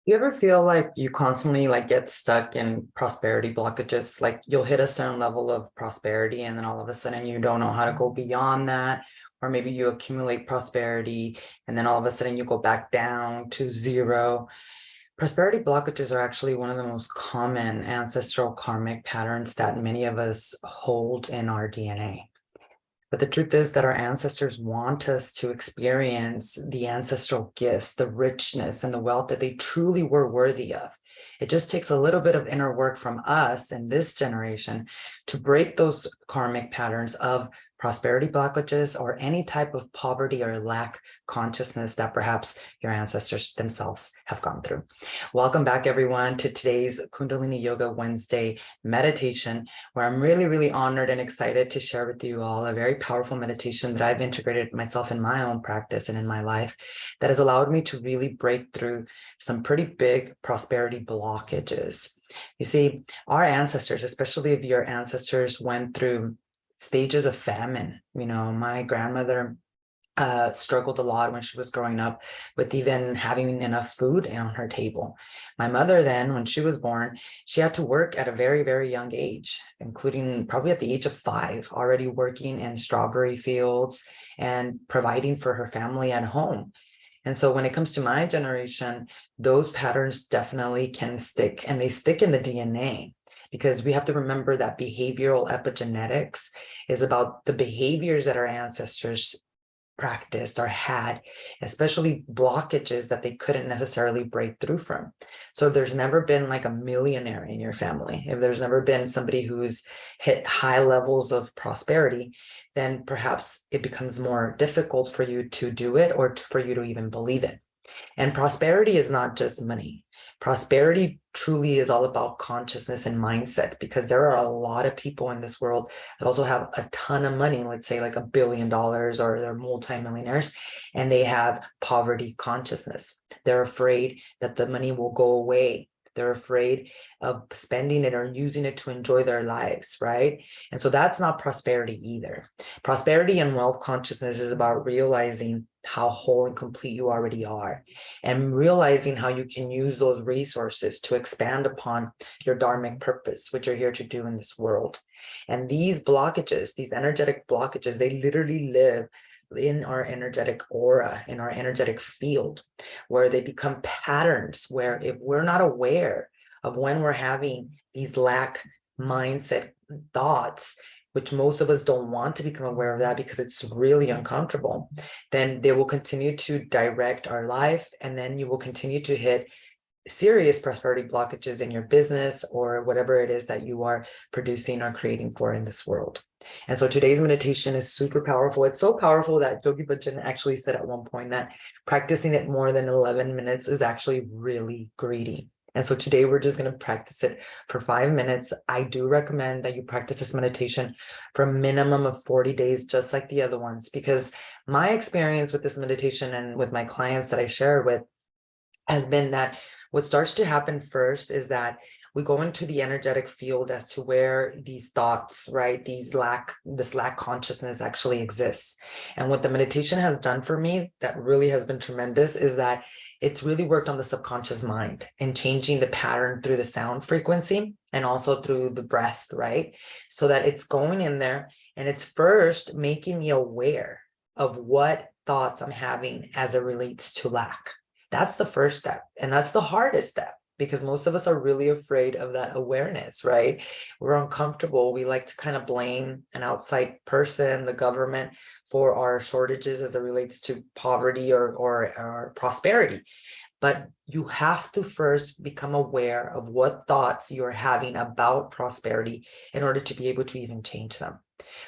You ever feel like you constantly like get stuck in prosperity blockages? Like you'll hit a certain level of prosperity and then all of a sudden you don't know how to go beyond that. Or maybe you accumulate prosperity and then all of a sudden you go back down to zero. Prosperity blockages are actually one of the most common ancestral karmic patterns that many of us hold in our DNA. But the truth is that our ancestors want us to experience the ancestral gifts, the richness, and the wealth that they truly were worthy of. It just takes a little bit of inner work from us in this generation to break those karmic patterns of prosperity blockages or any type of poverty or lack consciousness that perhaps your ancestors themselves have gone through. Welcome back, everyone, to today's Kundalini Yoga Wednesday meditation, where I'm really, really honored and excited to share with you all a very powerful meditation that I've integrated myself in my own practice and in my life that has allowed me to really break through some pretty big prosperity blockages. You see, our ancestors, especially if your ancestors went through stages of famine, my grandmother struggled a lot when she was growing up with even having enough food on her table. My mother then, when she was born, she had to work at a very, very young age, including probably at the age of 5, already working in strawberry fields and providing for her family at home. And so when it comes to my generation, those patterns definitely can stick, and they stick in the DNA. Because we have to remember that behavioral epigenetics is about the behaviors that our ancestors practiced or had, especially blockages that they couldn't necessarily break through from. So if there's never been like a millionaire in your family, if there's never been somebody who's hit high levels of prosperity, then perhaps it becomes more difficult for you to do it or for you to even believe it. And prosperity is not just money. Prosperity truly is all about consciousness and mindset, because there are a lot of people in this world that also have a ton of money, let's say like $1 billion, or they're multimillionaires, and they have poverty consciousness. They're afraid that the money will go away. They're afraid of spending it or using it to enjoy their lives, right? And so that's not prosperity either. Prosperity and wealth consciousness is about realizing how whole and complete you already are, and realizing how you can use those resources to expand upon your dharmic purpose, which you're here to do in this world. And these blockages, these energetic blockages, they literally live in our energetic aura, in our energetic field, where they become patterns where if we're not aware of when we're having these lack mindset thoughts, which most of us don't want to become aware of that because it's really uncomfortable, then they will continue to direct our life. And then you will continue to hit serious prosperity blockages in your business or whatever it is that you are producing or creating for in this world. And so today's meditation is super powerful. It's so powerful that Yogi Bhajan actually said at one point that practicing it more than 11 minutes is actually really greedy. And so today we're just going to practice it for 5 minutes. I do recommend that you practice this meditation for a minimum of 40 days, just like the other ones, because my experience with this meditation and with my clients that I share with has been that what starts to happen first is that we go into the energetic field as to where these thoughts, right, this lack consciousness actually exists. And what the meditation has done for me that really has been tremendous is that it's really worked on the subconscious mind and changing the pattern through the sound frequency and also through the breath, right? So that it's going in there and it's first making me aware of what thoughts I'm having as it relates to lack. That's the first step. And that's the hardest step, because most of us are really afraid of that awareness, right? We're uncomfortable. We like to kind of blame an outside person, the government, for our shortages as it relates to poverty or prosperity. But you have to first become aware of what thoughts you're having about prosperity in order to be able to even change them.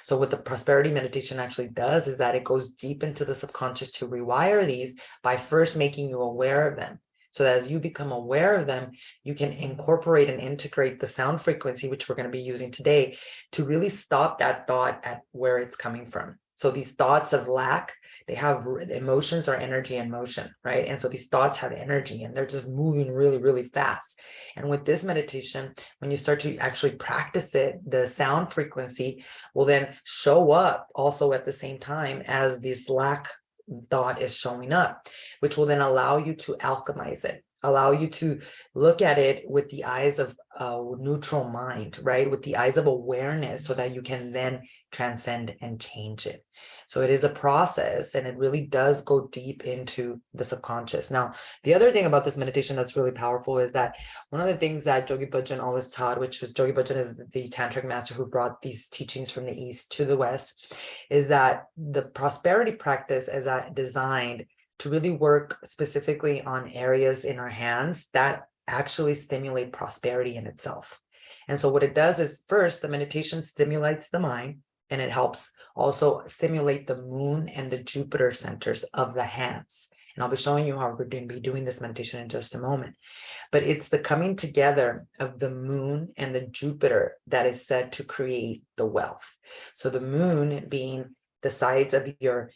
So what the prosperity meditation actually does is that it goes deep into the subconscious to rewire these by first making you aware of them. So that as you become aware of them, you can incorporate and integrate the sound frequency, which we're going to be using today, to really stop that thought at where it's coming from. So these thoughts of lack, they have emotions or energy in motion, right? And so these thoughts have energy and they're just moving really, really fast. And with this meditation, when you start to actually practice it, the sound frequency will then show up also at the same time as this lack thought is showing up, which will then allow you to alchemize it. allow you to look at it with the eyes of a neutral mind, right? With the eyes of awareness, so that you can then transcend and change it. So it is a process, and it really does go deep into the subconscious. Now, the other thing about this meditation that's really powerful is that one of the things that Yogi Bhajan always taught, which was, Yogi Bhajan is the tantric master who brought these teachings from the East to the West, is that the prosperity practice is designed to really work specifically on areas in our hands that actually stimulate prosperity in itself. And so what it does is, first, the meditation stimulates the mind, and it helps also stimulate the moon and the Jupiter centers of the hands. And I'll be showing you how we're going to be doing this meditation in just a moment. But it's the coming together of the moon and the Jupiter that is said to create the wealth. So the moon being the sides of your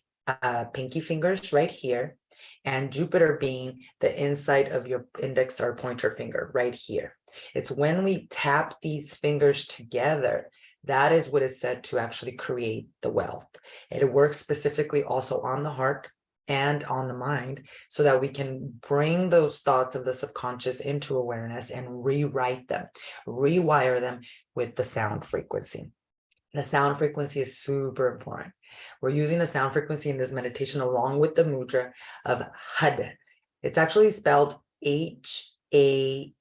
pinky fingers right here, and Jupiter being the inside of your index or pointer finger right here. It's when we tap these fingers together, that is what is said to actually create the wealth. And it works specifically also on the heart and on the mind, so that we can bring those thoughts of the subconscious into awareness and rewrite them, rewire them with the sound frequency. The sound frequency is super important. We're using the sound frequency in this meditation along with the mudra of Had. It's actually spelled H-A-R,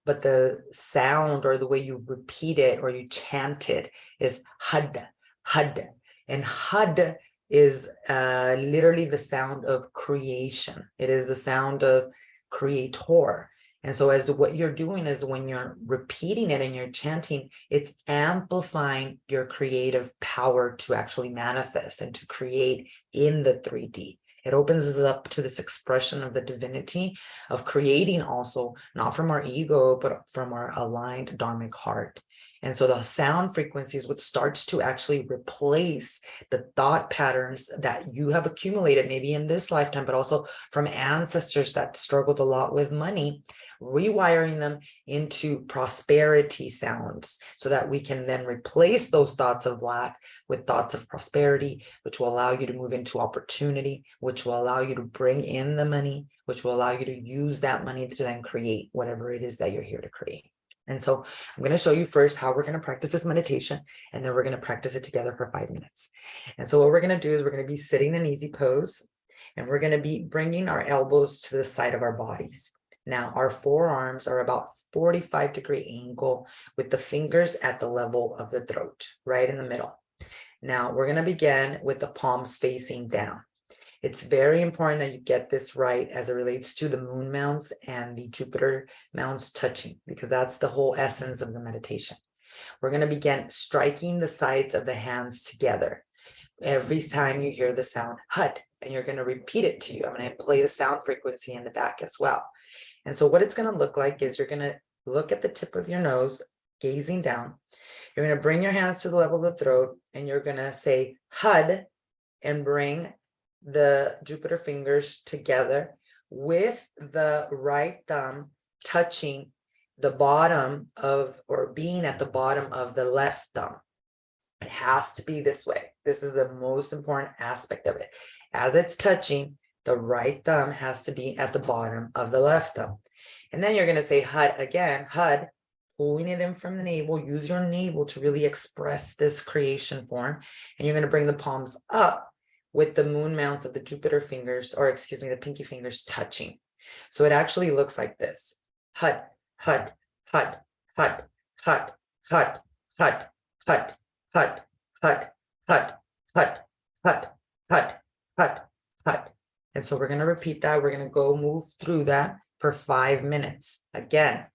but the sound, or the way you repeat it or you chant it, is Had, Had. And Had is literally the sound of creation. It is the sound of creator. And so as to what you're doing is, when you're repeating it and you're chanting, it's amplifying your creative power to actually manifest and to create in the 3D. It opens us up to this expression of the divinity of creating, also not from our ego, but from our aligned dharmic heart. And so the sound frequency is what starts to actually replace the thought patterns that you have accumulated, maybe in this lifetime, but also from ancestors that struggled a lot with money, rewiring them into prosperity sounds, so that we can then replace those thoughts of lack with thoughts of prosperity, which will allow you to move into opportunity, which will allow you to bring in the money, which will allow you to use that money to then create whatever it is that you're here to create. And so I'm going to show you first how we're going to practice this meditation, and then we're going to practice it together for 5 minutes. And so what we're going to do is, we're going to be sitting in easy pose, and we're going to be bringing our elbows to the side of our bodies. Now, our forearms are about 45-degree angle, with the fingers at the level of the throat, right in the middle. Now, we're going to begin with the palms facing down. It's very important that you get this right as it relates to the moon mounts and the Jupiter mounts touching, because that's the whole essence of the meditation. We're going to begin striking the sides of the hands together every time you hear the sound Had, and you're going to repeat it to you. I'm going to play the sound frequency in the back as well. And so what it's going to look like is, you're going to look at the tip of your nose, gazing down. You're going to bring your hands to the level of the throat, and you're going to say Had, and bring the Jupiter fingers together with the right thumb touching the bottom of, or being at the bottom of, the left thumb. It has to be this way. This is the most important aspect of it. As it's touching, the right thumb has to be at the bottom of the left thumb. And then you're going to say Had again, Had, pulling it in from the navel. Use your navel to really express this creation form. And you're going to bring the palms up with the moon mounts of the Jupiter fingers, or excuse me, the pinky fingers touching. So it actually looks like this. Had, Had, Had, Had, Had, Had, Had, Had, Had, Had, Had, Had, Had, Had, Had, Had. And so we're going to repeat that. We're going to go move through that for 5 minutes. Again,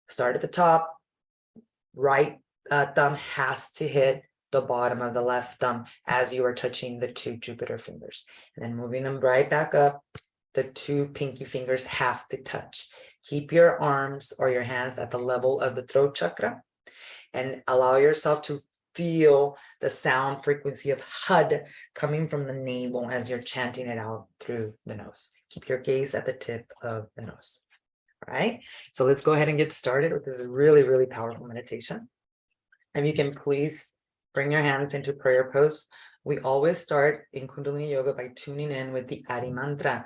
start at the top. Right thumb has to hit the bottom of the left thumb as you are touching the 2 Jupiter fingers, and then moving them right back up. The 2 pinky fingers have to touch. Keep your arms or your hands at the level of the throat chakra, and allow yourself to feel the sound frequency of Had coming from the navel as you're chanting it out through the nose. Keep your gaze at the tip of the nose. All right, so let's go ahead and get started with this really, really powerful meditation. And you can please bring your hands into prayer pose. We always start in Kundalini Yoga by tuning in with the Adi mantra,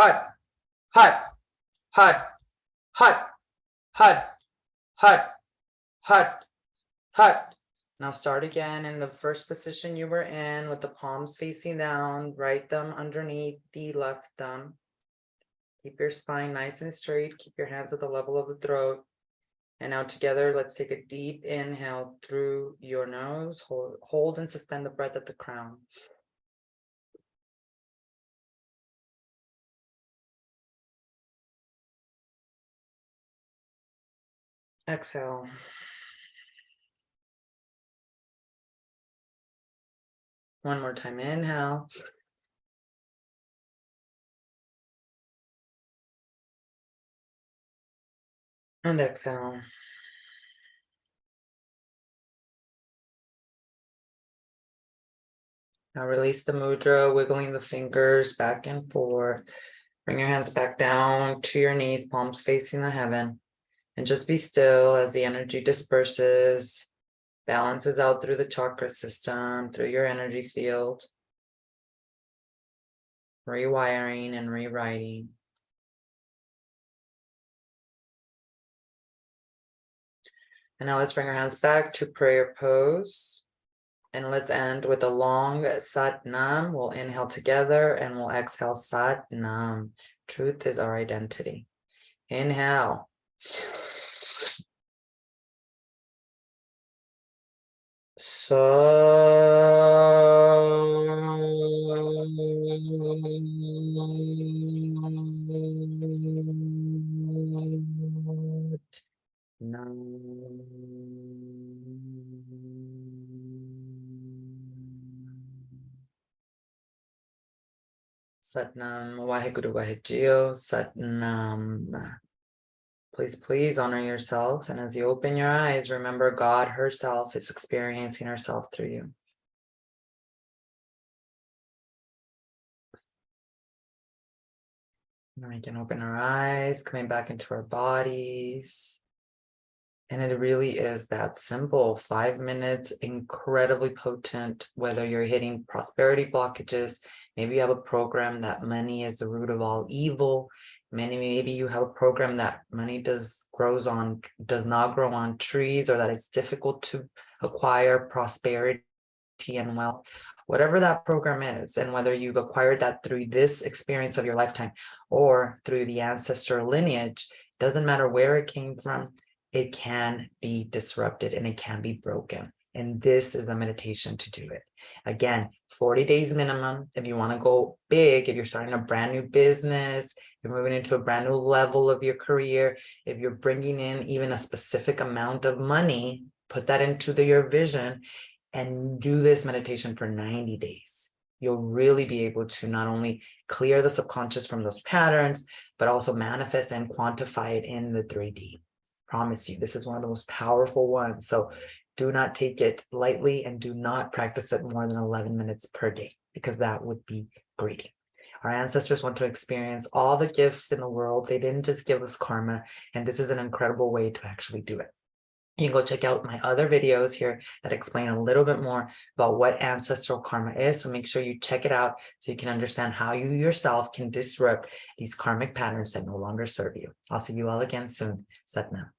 hut, hut, hut, hut, hut, hut, hut, hut. Now start again in the first position you were in with the palms facing down, right thumb underneath the left thumb. Keep your spine nice and straight. Keep your hands at the level of the throat. And now together, let's take a deep inhale through your nose. Hold and suspend the breath at the crown. Exhale. One more time, inhale. And exhale. Now release the mudra, wiggling the fingers back and forth. Bring your hands back down to your knees, palms facing the heaven, and just be still as the energy disperses, balances out through the chakra system, through your energy field, rewiring and rewriting. And now let's bring our hands back to prayer pose. And let's end with a long Sat Nam. We'll inhale together and we'll exhale Sat Nam. Truth is our identity. Inhale. Sat Nam. Satnam, Waheguru Waheguru, Satnam. Please honor yourself. And as you open your eyes, remember God herself is experiencing herself through you. And we can open our eyes, coming back into our bodies. And it really is that simple. 5 minutes, incredibly potent, whether you're hitting prosperity blockages, maybe you have a program that money is the root of all evil. Maybe you have a program that money does not grow on trees, or that it's difficult to acquire prosperity and wealth. Whatever that program is, and whether you've acquired that through this experience of your lifetime or through the ancestral lineage, doesn't matter where it came from. It can be disrupted and it can be broken. And this is the meditation to do it. Again, 40 days minimum. If you want to go big, if you're starting a brand new business, you're moving into a brand new level of your career, if you're bringing in even a specific amount of money, put that into your vision and do this meditation for 90 days. You'll really be able to not only clear the subconscious from those patterns, but also manifest and quantify it in the 3D. Promise you, this is one of the most powerful ones. So do not take it lightly and do not practice it more than 11 minutes per day, because that would be greedy. Our ancestors want to experience all the gifts in the world. They didn't just give us karma, and this is an incredible way to actually do it. You can go check out my other videos here that explain a little bit more about what ancestral karma is. So make sure you check it out so you can understand how you yourself can disrupt these karmic patterns that no longer serve you. I'll see you all again soon. Sat Nam.